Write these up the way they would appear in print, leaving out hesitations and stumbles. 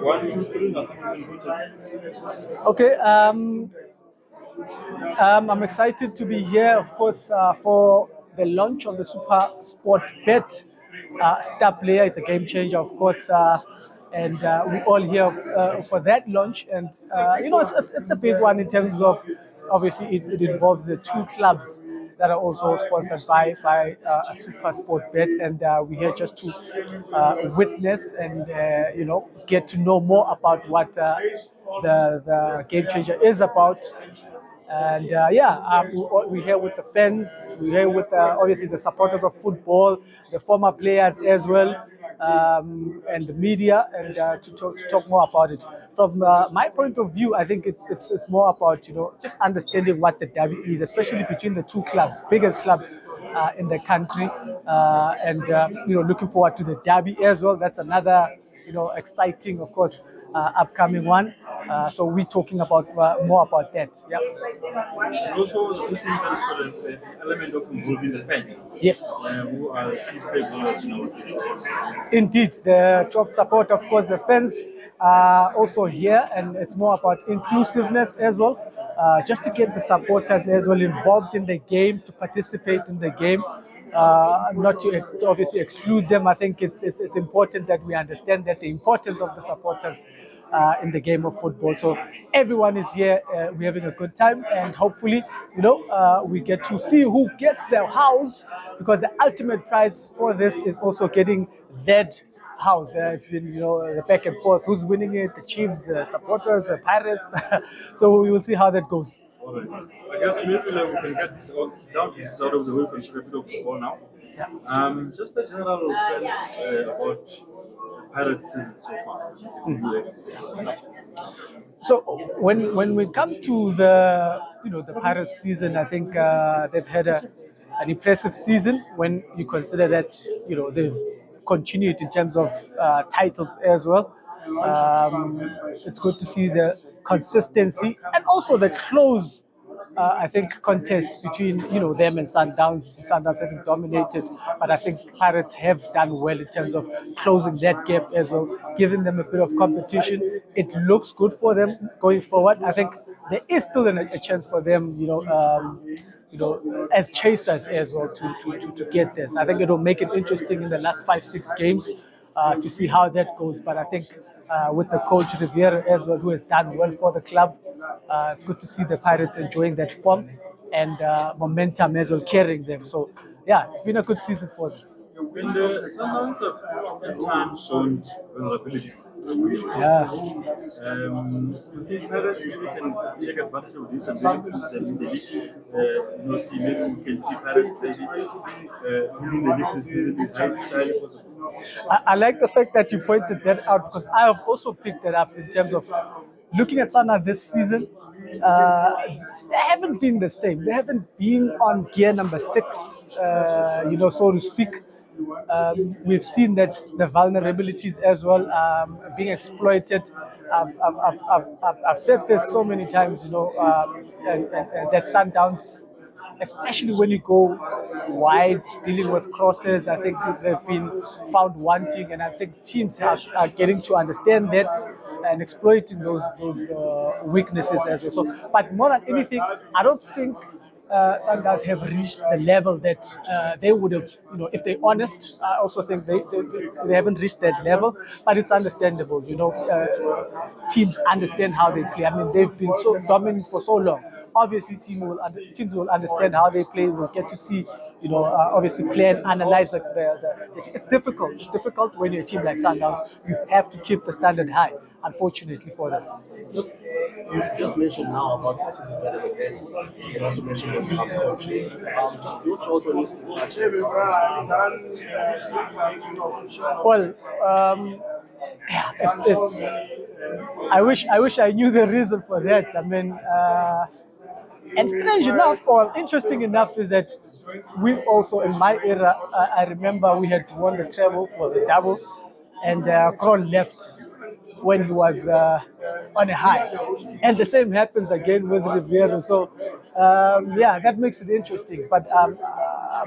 One, two, three. Nothing is important. Okay. I'm excited to be here, of course, for the launch of the SuperSportBet Sta Playa. It's a game changer, of course, and we all here for that launch. And it's a big one in terms of obviously it involves the two clubs that are also sponsored by a SuperSportBet, and we're here just to witness and get to know more about what the game changer is about. And we're here with the fans, we're here with obviously the supporters of football, the former players as well, and the media, and to talk more about it. From my point of view, I think it's more about just understanding what the derby is, especially between the two clubs, biggest clubs in the country, and looking forward to the derby as well. That's another exciting, of course, upcoming one. So we're talking about more about that. Yeah. Also, the thing that is for the element of involving the fans. Yes. Who are key stakeholders in our game. Indeed, the top support, of course, the fans are also here, and it's more about inclusiveness as well. Just to get the supporters as well involved in the game, to participate in the game, not to obviously exclude them. I think it's important that we understand that the importance of the supporters in the game of football. So everyone is here. We're having a good time, and hopefully, we get to see who gets their house, because the ultimate prize for this is also getting that house. It's been the back and forth. Who's winning it? The Chiefs, the supporters, the Pirates. So we will see how that goes. All right. I guess maybe we can get down pieces out of the way. We can talk a bit of football now. Yeah. Just a general sense about Pirates season so far. So when it comes to the Pirates season, I think they've had an impressive season when you consider that they've continued in terms of titles as well. It's good to see the consistency and also the close. I think contest between them and Sundowns. Sundowns have dominated, but I think Pirates have done well in terms of closing that gap as well, giving them a bit of competition. It looks good for them going forward. I think there is still a chance for them, as chasers as well to get this. I think it will make it interesting in the last 5-6 games to see how that goes. But I think with the coach Riviera as well, who has done well for the club, it's good to see the Pirates enjoying that form and momentum as well, carrying them. So yeah, it's been a good season for them. And Sundowns have at times shown vulnerability. Yeah. You think Pirates maybe can take advantage of this and maybe boost them in the league? See, maybe we can see Pirates maybe winning the league this season is highly possible. I like the fact that you pointed that out, because I have also picked that up in terms of looking at Sana this season. They haven't been the same. They haven't been on gear number 6, so to speak. We've seen that the vulnerabilities as well being exploited. I've said this so many times, and that Sundowns, especially when you go wide, dealing with crosses, I think they've been found wanting, and I think teams are getting to understand that and exploiting those weaknesses as well. So, but more than anything, I don't think Sundowns have reached the level that they would have, if they're honest. I also think they haven't reached that level, but it's understandable. Teams understand how they play. I mean, they've been so dominant for so long. Obviously, teams will understand how they play. We'll get to see, obviously play and analyze it's difficult. It's difficult when you're a team like Sundowns. You have to keep the standard high, unfortunately for them. You just mentioned now about the season that is end. You also mentioned about coaching. Just your thoughts on this match. Well, yeah, it's. I wish I knew the reason for that. I mean, and strange enough, or interesting enough, is that we also, in my era, I remember we had won the treble, or the double, and Kron left when he was on a high. And the same happens again with Riviera. So, yeah, that makes it interesting. But I'm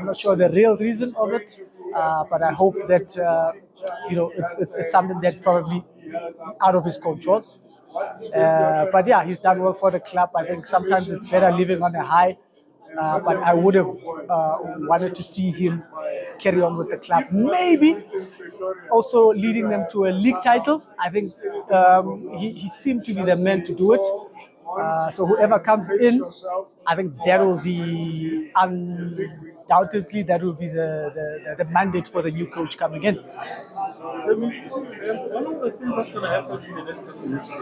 not sure the real reason of it. But I hope that, it's something that probably out of his control. But yeah, he's done well for the club. I think sometimes it's better living on a high. But I would have wanted to see him carry on with the club. Maybe also leading them to a league title. I think he seemed to be the man to do it. So whoever comes in, I think that will be undoubtedly that will be the mandate for the new coach coming in. I mean, one of the things that's going to happen in the next couple of weeks is,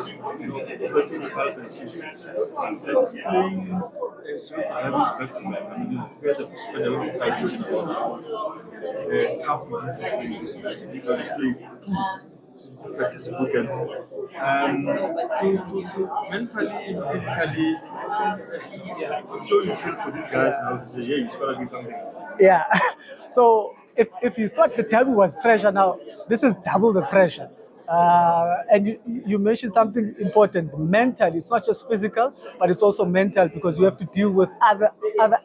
between the Pirates and Chiefs, is playing rivals back to back. I mean, you guys have spent a lot of time thinking about how tough it is to play this because they play two successive weekends. To mentally, physically, I'm sure you feel for these guys now to say, yeah, it's got to be something. Yeah. So if you thought the derby was pressure, now this is double the pressure. And you mentioned something important. Mentally, it's not just physical, but it's also mental because you have to deal with other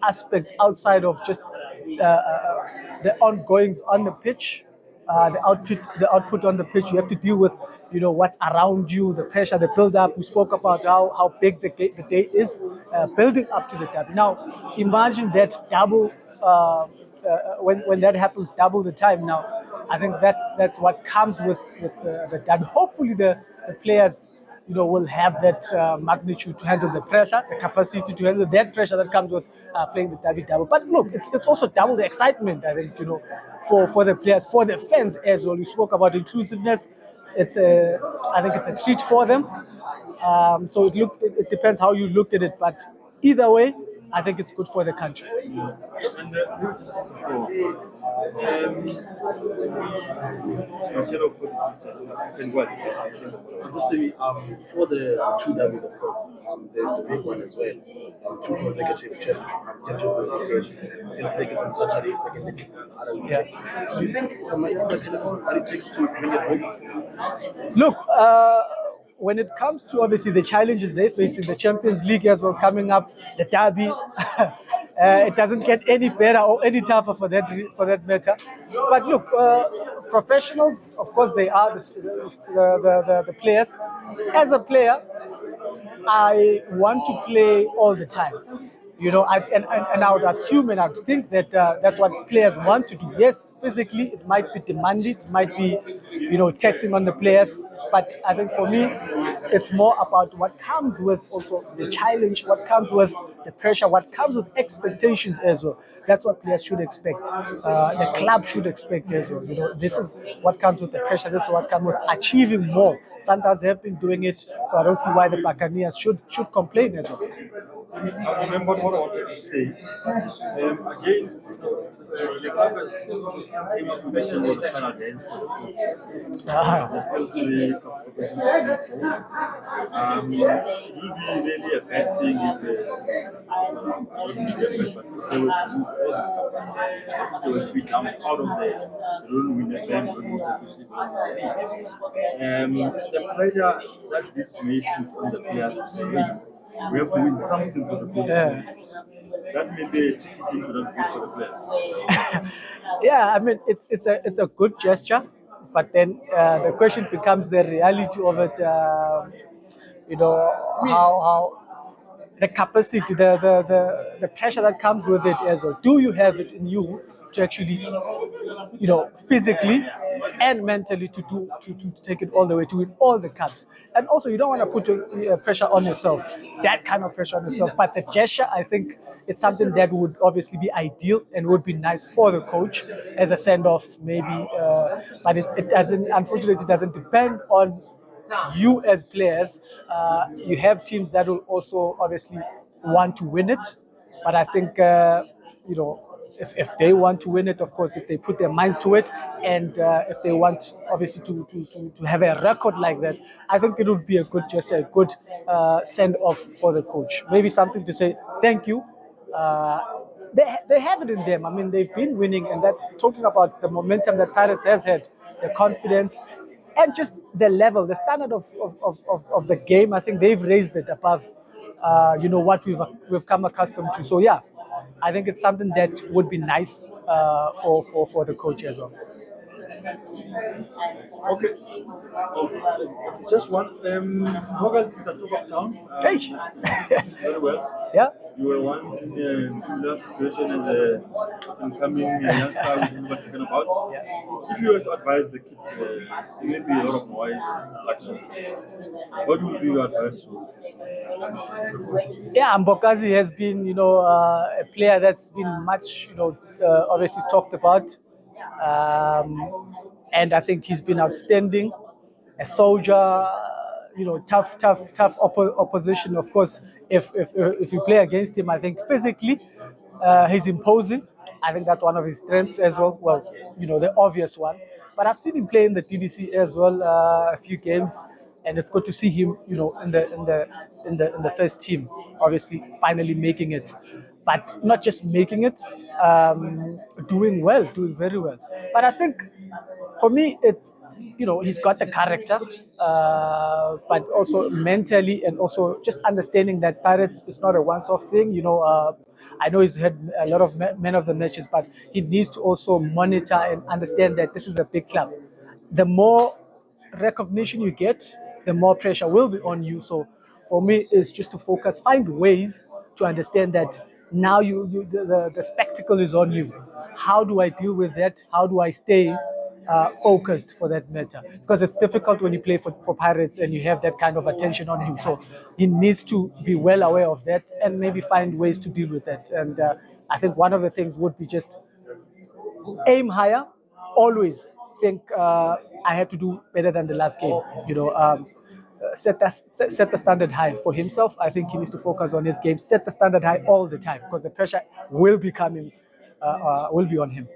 aspects outside of just the ongoings on the pitch, the output on the pitch. You have to deal with what's around you, the pressure, the build up. We spoke about how big the day is building up to the derby. Now imagine that double. When that happens double the time. Now I think that's what comes with the derby. Hopefully the players will have that magnitude to handle the pressure, the capacity to handle that pressure that comes with playing the derby double. But look, it's also double the excitement, I think, for the players, for the fans as well. You spoke about inclusiveness. I think it's a treat for them. So it depends how you looked at it, but either way, I think it's good for the country. And just to support, instead of policy, and what? And also, for the two derbies, of course, there's the big one as well. Two consecutive championship games. First leg is on Saturday, second leg is on other weekend. Do you think it's mechanism what it takes to bring it home? Look, when it comes to obviously the challenges they face in the Champions League as well coming up, the derby, it doesn't get any better or any tougher for that matter. But look, professionals, of course, they are the players. As a player, I want to play all the time. And I would assume and I would think that that's what players want to do. Yes, physically it might be demanding, it might be, taxing on the players. But I think for me, it's more about what comes with also the challenge, what comes with the pressure, what comes with expectations as well. That's what players should expect. The club should expect as well. This is what comes with the pressure. This is what comes with achieving more. Sometimes they have been doing it, so I don't see why the Buccaneers should complain as well. I remember what I wanted to say. Again, the Packers came up with the final dance for the future. There's still three competitions to go for. It would be really a bad thing if I don't use that word, but if they were to lose all these competitions, if they were to be down out of there, they don't win the game, don't win the championship, don't win the league. The pressure that this may put on the players to say, hey, we have to win something for the coach. Yeah. That may be a tricky thing, but that's good for the players. Yeah, I mean it's a good gesture, but then the question becomes the reality of it. How the capacity, the pressure that comes with it as well. Do you have it in you to actually, physically and mentally to take it all the way to win all the cups? And also, you don't want to put pressure on yourself, that kind of pressure on yourself. But the gesture, I think, it's something that would obviously be ideal and would be nice for the coach as a send off, maybe. But it doesn't. Unfortunately, it doesn't depend on you as players. You have teams that will also obviously want to win it, but I think if they want to win it, of course, if they put their minds to it, and if they want obviously to have a record like that, I think it would be a good gesture, a good send off for the coach. Maybe something to say thank you. They have it in them. I mean, they've been winning, and that talking about the momentum that Pirates has had, the confidence, and just the level, the standard of the game. I think they've raised it above, what we've come accustomed to. So yeah, I think it's something that would be nice for the coach as well. Okay. Just one. Hogarth is the talk of town. Hey. Very well. Yeah. You were once in a similar situation as a incoming youngster we were talking about. If you were to advise the kid, maybe a lot of noise, distractions, what would be your advice to? Yeah, Mbokazi has been, a player that's been much, obviously talked about. And I think he's been outstanding. A soldier, tough opposition. Of course, if you play against him, I think physically he's imposing. I think that's one of his strengths as well. Well, the obvious one. But I've seen him play in the TDC as well a few games, and it's good to see him, in the first team. Obviously, finally making it, but not just making it, doing very well. But I think for me, it's he's got the character, but also mentally and also just understanding that Pirates is not a once-off thing. I know he's had a lot of men of the matches, but he needs to also monitor and understand that this is a big club. The more recognition you get, the more pressure will be on you. So for me, it's just to focus, find ways to understand that now the spectacle is on you. How do I deal with that? How do I stay focused for that matter? Because it's difficult when you play for Pirates and you have that kind of attention on you. So he needs to be well aware of that and maybe find ways to deal with that. And I think one of the things would be just aim higher, always think I have to do better than the last game. Set the standard high for himself. I think he needs to focus on his game, set the standard high all the time because the pressure will be coming, will be on him.